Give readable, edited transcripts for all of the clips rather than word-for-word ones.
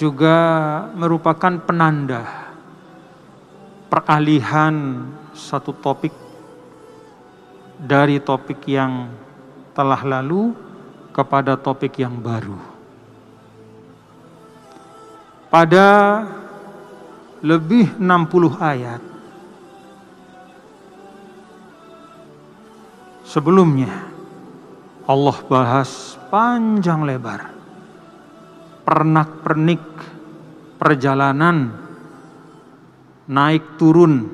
juga merupakan penanda peralihan satu topik dari topik yang telah lalu kepada topik yang baru. Pada lebih 60 ayat sebelumnya Allah bahas panjang lebar pernak-pernik perjalanan naik turun,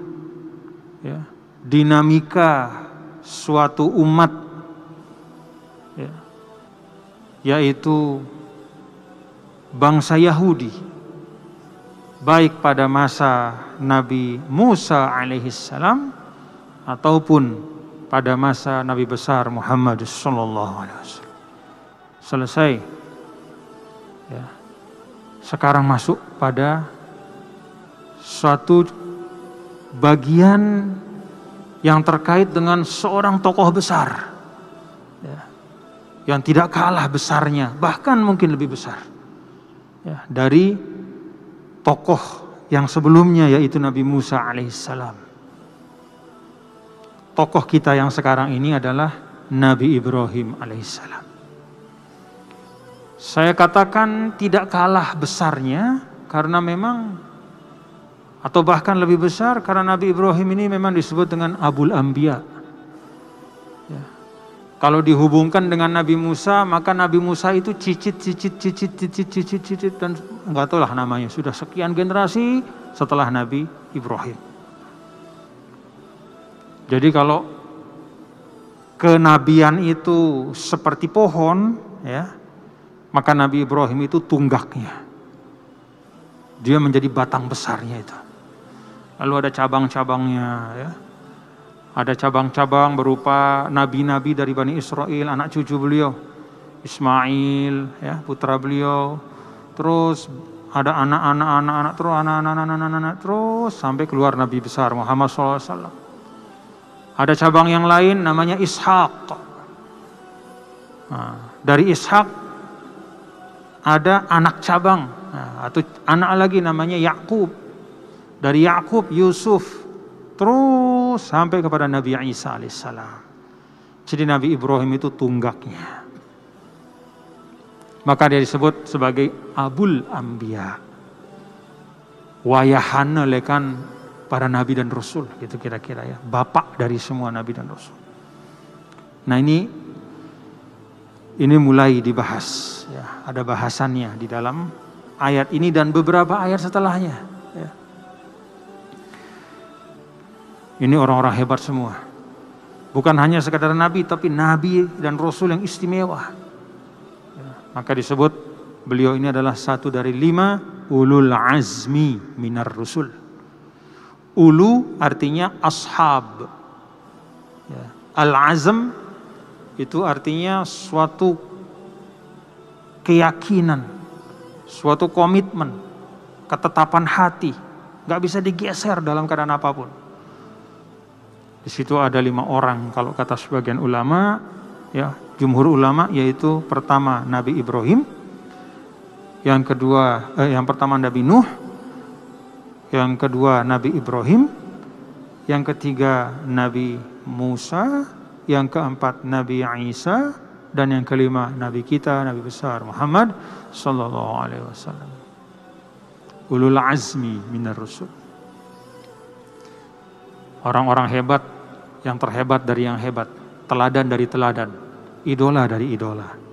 ya, dinamika suatu umat, ya, yaitu bangsa Yahudi, baik pada masa Nabi Musa alaihissalam ataupun pada masa Nabi besar Muhammad sallallahu alaihi wasallam. Selesai. Ya. Sekarang masuk pada suatu bagian yang terkait dengan seorang tokoh besar, ya, yang tidak kalah besarnya, bahkan mungkin lebih besar, ya, dari tokoh yang sebelumnya, yaitu Nabi Musa alaihissalam. Tokoh kita yang sekarang ini adalah Nabi Ibrahim alaihissalam. Saya katakan tidak kalah besarnya karena memang, atau bahkan lebih besar karena Nabi Ibrahim ini memang disebut dengan Abul Anbiya. Ya. Kalau dihubungkan dengan Nabi Musa, maka Nabi Musa itu cicit dan enggak tahu lah namanya, sudah sekian generasi setelah Nabi Ibrahim. Jadi kalau kenabian itu seperti pohon, ya, maka Nabi Ibrahim itu tunggaknya. Dia menjadi batang besarnya itu. Lalu ada cabang-cabangnya, ya. Ada cabang-cabang berupa nabi-nabi dari Bani Israel, anak cucu beliau, Ismail, ya, putra beliau. Terus ada anak-anak, terus sampai keluar Nabi besar Muhammad SAW. Ada cabang yang lain namanya Ishak. Nah, dari Ishak ada anak cabang, atau anak lagi namanya Yakub. Dari Yakub Yusuf, terus sampai kepada Nabi Isa alaihissalam. Jadi Nabi Ibrahim itu tunggaknya. Maka dia disebut sebagai Abul Anbiya. Wayahana lekan para nabi dan rasul, gitu kira-kira, ya. Bapak dari semua nabi dan rasul. Nah, ini mulai dibahas, ya. Ada bahasannya di dalam ayat ini dan beberapa ayat setelahnya, ya. Ini orang-orang hebat semua. Bukan hanya sekadar nabi, tapi nabi dan rasul yang istimewa, ya. Maka disebut beliau ini adalah satu dari 5 ulul azmi minar rusul. Ulu artinya ashab, ya. Al-azm itu artinya suatu keyakinan, suatu komitmen, ketetapan hati, nggak bisa digeser dalam keadaan apapun. Di situ ada 5 orang kalau kata sebagian ulama, ya, jumhur ulama, yaitu pertama Nabi Ibrahim, yang pertama Nabi Nuh, yang kedua Nabi Ibrahim, yang ketiga Nabi Musa, yang keempat Nabi Isa, dan yang kelima Nabi kita, Nabi besar Muhammad sallallahu alaihi wasallam. Ulul azmi minar rusul. Orang-orang hebat, yang terhebat dari yang hebat, teladan dari teladan, idola dari idola.